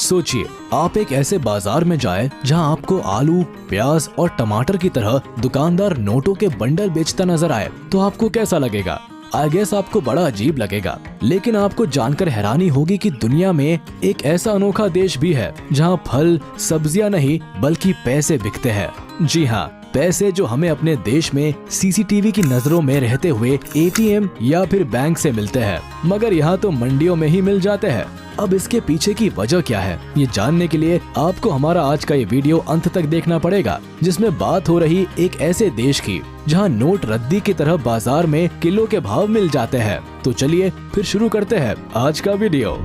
सोचिए, आप एक ऐसे बाजार में जाएं जहां आपको आलू, प्याज और टमाटर की तरह दुकानदार नोटों के बंडल बेचता नजर आए, तो आपको कैसा लगेगा? आई गेस आपको बड़ा अजीब लगेगा, लेकिन आपको जानकर हैरानी होगी कि दुनिया में एक ऐसा अनोखा देश भी है जहां फल, सब्जियां नहीं बल्कि पैसे बिकते हैं। जी हाँ, पैसे जो हमें अपने देश में सीसीटीवी की नजरों में रहते हुए एटीएम या फिर बैंक से मिलते हैं, मगर यहाँ तो मंडियों में ही मिल जाते हैं। अब इसके पीछे की वजह क्या है, ये जानने के लिए आपको हमारा आज का ये वीडियो अंत तक देखना पड़ेगा, जिसमें बात हो रही एक ऐसे देश की जहां नोट रद्दी की तरह बाजार में किलो के भाव मिल जाते हैं। तो चलिए फिर शुरू करते हैं आज का वीडियो।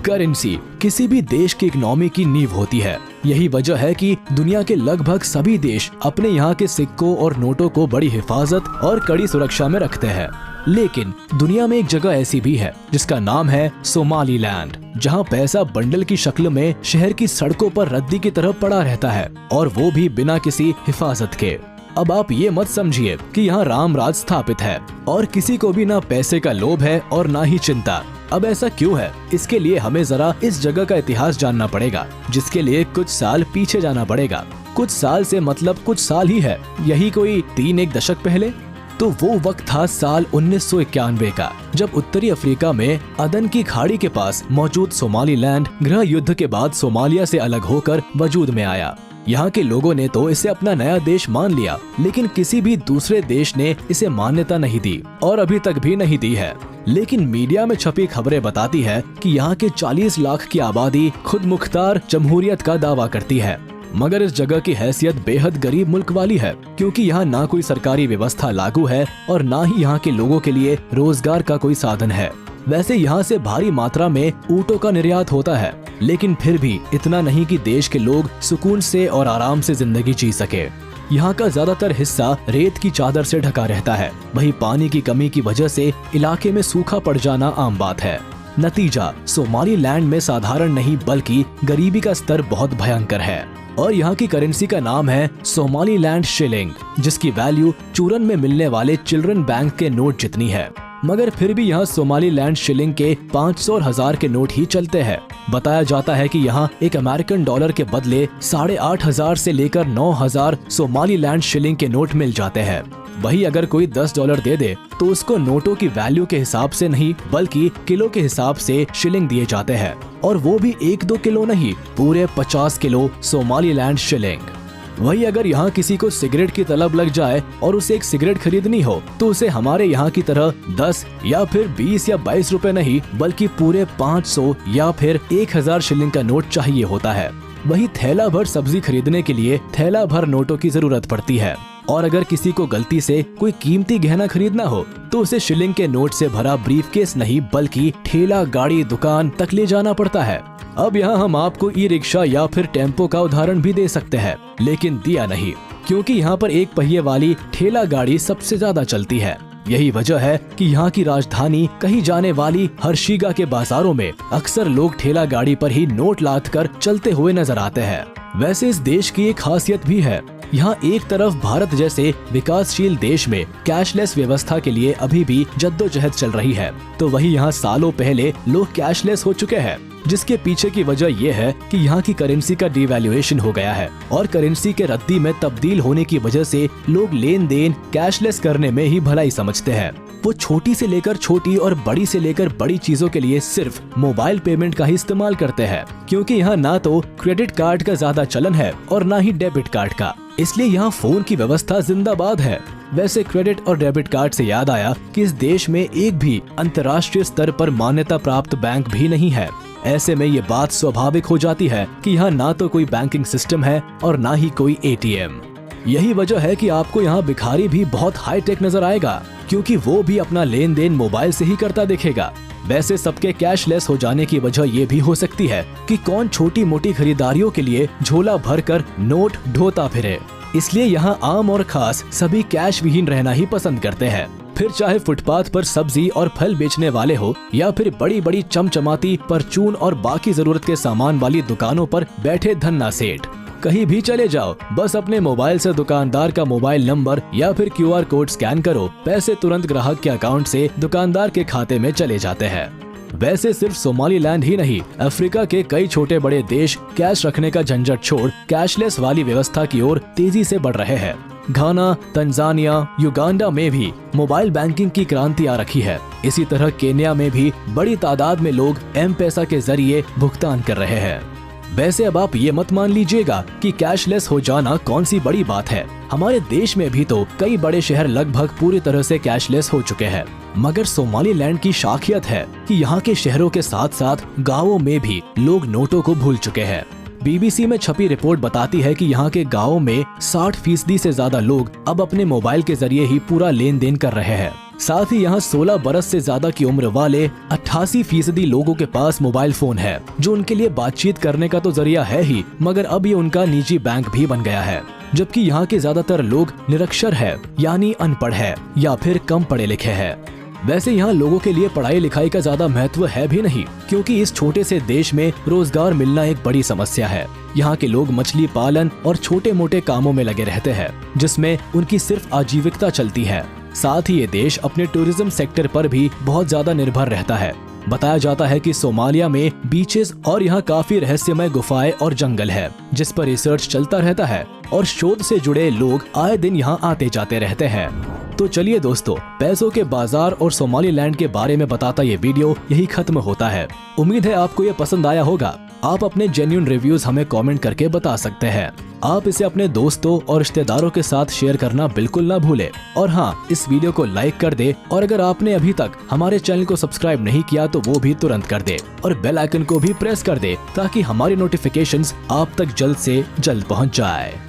करेंसी किसी भी देश की इकोनॉमी की नींव होती है। यही वजह है कि दुनिया के लगभग सभी देश अपने यहाँ के सिक्कों और नोटों को बड़ी हिफाजत और कड़ी सुरक्षा में रखते हैं। लेकिन दुनिया में एक जगह ऐसी भी है जिसका नाम है सोमालीलैंड, जहाँ पैसा बंडल की शक्ल में शहर की सड़कों पर रद्दी की तरह पड़ा रहता है, और वो भी बिना किसी हिफाजत के। अब आप ये मत समझिए कि यहाँ राम राज स्थापित है और किसी को भी ना पैसे का लोभ है और ना ही चिंता। अब ऐसा क्यों है, इसके लिए हमें जरा इस जगह का इतिहास जानना पड़ेगा, जिसके लिए कुछ साल पीछे जाना पड़ेगा। कुछ साल से मतलब कुछ साल ही है, यही कोई 3-1 दशक पहले। तो वो वक्त था साल 1991 का, जब उत्तरी अफ्रीका में अदन की खाड़ी के पास मौजूद सोमालीलैंड गृह युद्ध के बाद सोमालिया से अलग होकर वजूद में आया। यहाँ के लोगों ने तो इसे अपना नया देश मान लिया, लेकिन किसी भी दूसरे देश ने इसे मान्यता नहीं दी और अभी तक भी नहीं दी है। लेकिन मीडिया में छपी खबरें बताती है कि यहाँ के 40 लाख की आबादी खुद मुख्तार जमहूरियत का दावा करती है, मगर इस जगह की हैसियत बेहद गरीब मुल्क वाली है, क्योंकि यहाँ ना कोई सरकारी व्यवस्था लागू है और ना ही यहाँ के लोगों के लिए रोजगार का कोई साधन है। वैसे यहाँ से भारी मात्रा में ऊँटों का निर्यात होता है, लेकिन फिर भी इतना नहीं कि देश के लोग सुकून से और आराम से जिंदगी जी सके। यहाँ का ज्यादातर हिस्सा रेत की चादर से ढका रहता है। वहीं पानी की कमी की वजह से इलाके में सूखा पड़ जाना आम बात है। नतीजा, सोमालीलैंड में साधारण नहीं बल्कि गरीबी का स्तर बहुत भयंकर है, और यहाँ की करेंसी का नाम है सोमालीलैंड शिलिंग, जिसकी वैल्यू चूरन में मिलने वाले चिल्ड्रन बैंक के नोट जितनी है। मगर फिर भी यहाँ सोमालीलैंड शिलिंग के 500 और 1000 के नोट ही चलते हैं। बताया जाता है कि यहाँ एक अमेरिकन डॉलर के बदले 8500 से लेकर 9000 सोमालीलैंड शिलिंग के नोट मिल जाते हैं। वही अगर कोई $10 दे दे तो उसको नोटों की वैल्यू के हिसाब से नहीं बल्कि किलो के हिसाब से शिलिंग दिए जाते हैं, और वो भी 1-2 किलो नहीं, पूरे 50 किलो सोमालीलैंड शिलिंग। वही अगर यहाँ किसी को सिगरेट की तलब लग जाए और उसे एक सिगरेट खरीदनी हो तो उसे हमारे यहाँ की तरह 10 या फिर 20 या 22 रुपए नहीं बल्कि पूरे 500 या फिर 1000 शिलिंग का नोट चाहिए होता है। वही थैला भर सब्जी खरीदने के लिए थैला भर नोटों की जरूरत पड़ती है, और अगर किसी को गलती से कोई कीमती गहना खरीदना हो तो उसे शिलिंग के नोट से भरा ब्रीफकेस नहीं बल्कि ठेला गाड़ी दुकान तक ले जाना पड़ता है। अब यहाँ हम आपको ई रिक्शा या फिर टेम्पो का उदाहरण भी दे सकते हैं, लेकिन दिया नहीं, क्योंकि यहाँ पर एक पहिए वाली ठेला गाड़ी सबसे ज्यादा चलती है। यही वजह है कि यहाँ की राजधानी कही जाने वाली हर्षिगा के बाजारों में अक्सर लोग ठेला गाड़ी पर ही नोट लाद कर चलते हुए नजर आते हैं। वैसे इस देश की एक खासियत भी है, यहाँ एक तरफ भारत जैसे विकासशील देश में कैशलेस व्यवस्था के लिए अभी भी जद्दोजहद चल रही है, तो वही यहाँ सालों पहले लोग कैशलेस हो चुके हैं, जिसके पीछे की वजह यह है कि यहाँ की करेंसी का डिवैल्यूएशन हो गया है, और करेंसी के रद्दी में तब्दील होने की वजह से लोग लेन देन कैशलेस करने में ही भलाई समझते हैं। वो छोटी से लेकर छोटी और बड़ी से लेकर बड़ी चीजों के लिए सिर्फ मोबाइल पेमेंट का ही इस्तेमाल करते हैं, क्योंकि यहाँ ना तो क्रेडिट कार्ड का ज्यादा चलन है और ना ही डेबिट कार्ड का, इसलिए यहाँ फोन की व्यवस्था जिंदाबाद है। वैसे क्रेडिट और डेबिट कार्ड से याद आया कि इस देश में एक भी अंतर्राष्ट्रीय स्तर पर मान्यता प्राप्त बैंक भी नहीं है। ऐसे में ये बात स्वाभाविक हो जाती है कि यहाँ ना तो कोई बैंकिंग सिस्टम है और ना ही कोई एटीएम। यही वजह है कि आपको यहाँ भिखारी भी बहुत हाईटेक नजर आएगा, क्योंकि वो भी अपना लेन देन मोबाइल से ही करता दिखेगा। वैसे सबके कैशलेस हो जाने की वजह ये भी हो सकती है कि कौन छोटी मोटी खरीदारियों के लिए झोला भरकर नोट ढोता फिरे, इसलिए यहाँ आम और खास सभी कैश विहीन रहना ही पसंद करते हैं। फिर चाहे फुटपाथ पर सब्जी और फल बेचने वाले हो या फिर बड़ी बड़ी चमचमाती परचून और बाकी जरूरत के सामान वाली दुकानों पर बैठे धन्ना सेठ, कहीं भी चले जाओ, बस अपने मोबाइल से दुकानदार का मोबाइल नंबर या फिर QR कोड स्कैन करो, पैसे तुरंत ग्राहक के अकाउंट से दुकानदार के खाते में चले जाते हैं। वैसे सिर्फ सोमालीलैंड ही नहीं, अफ्रीका के कई छोटे बड़े देश कैश रखने का झंझट छोड़ कैशलेस वाली व्यवस्था की ओर तेजी से बढ़ रहे हैं। घाना, तंजानिया, युगांडा में भी मोबाइल बैंकिंग की क्रांति आ रखी है। इसी तरह केन्या में भी बड़ी तादाद में लोग एम-पेसा के जरिए भुगतान कर रहे हैं। वैसे अब आप ये मत मान लीजिएगा कि कैशलेस हो जाना कौन सी बड़ी बात है। हमारे देश में भी तो कई बड़े शहर लगभग पूरी तरह से कैशलेस हो चुके हैं। मगर सोमालीलैंड की खासियत है कि यहाँ के शहरों के साथ साथ गाँवों में भी लोग नोटों को भूल चुके हैं। बीबीसी में छपी रिपोर्ट बताती है कि यहाँ के गाँवों में 60% से ज्यादा लोग अब अपने मोबाइल के जरिए ही पूरा लेन देन कर रहे हैं। साथ ही यहाँ 16 बरस से ज्यादा की उम्र वाले 88% लोगों के पास मोबाइल फोन है, जो उनके लिए बातचीत करने का तो जरिया है ही, मगर अब ये उनका निजी बैंक भी बन गया है। जबकि यहाँ के ज्यादातर लोग निरक्षर है, यानी अनपढ़ है या फिर कम पढ़े लिखे हैं। वैसे यहाँ लोगों के लिए पढ़ाई लिखाई का ज्यादा महत्व है भी नहीं, क्योंकि इस छोटे से देश में रोजगार मिलना एक बड़ी समस्या है। यहाँ के लोग मछली पालन और छोटे मोटे कामों में लगे रहते हैं, जिसमें उनकी सिर्फ आजीविकता चलती है। साथ ही ये देश अपने टूरिज्म सेक्टर पर भी बहुत ज्यादा निर्भर रहता है। बताया जाता है कि सोमालिया में बीचेस और यहाँ काफी रहस्यमय गुफाएं और जंगल है, जिस पर रिसर्च चलता रहता है और शोध से जुड़े लोग आए दिन यहाँ आते जाते रहते हैं। तो चलिए दोस्तों, पैसों के बाजार और सोमालीलैंड के बारे में बताता ये वीडियो यही खत्म होता है। उम्मीद है आपको ये पसंद आया होगा। आप अपने जेन्युइन रिव्यूज हमें कमेंट करके बता सकते हैं। आप इसे अपने दोस्तों और रिश्तेदारों के साथ शेयर करना बिल्कुल ना भूले। और हाँ, इस वीडियो को लाइक कर दे, और अगर आपने अभी तक हमारे चैनल को सब्सक्राइब नहीं किया तो वो भी तुरंत कर दे, और बेल आइकन को भी प्रेस कर दे, ताकि हमारी नोटिफिकेशंस आप तक जल्द से जल्द पहुँच जाए।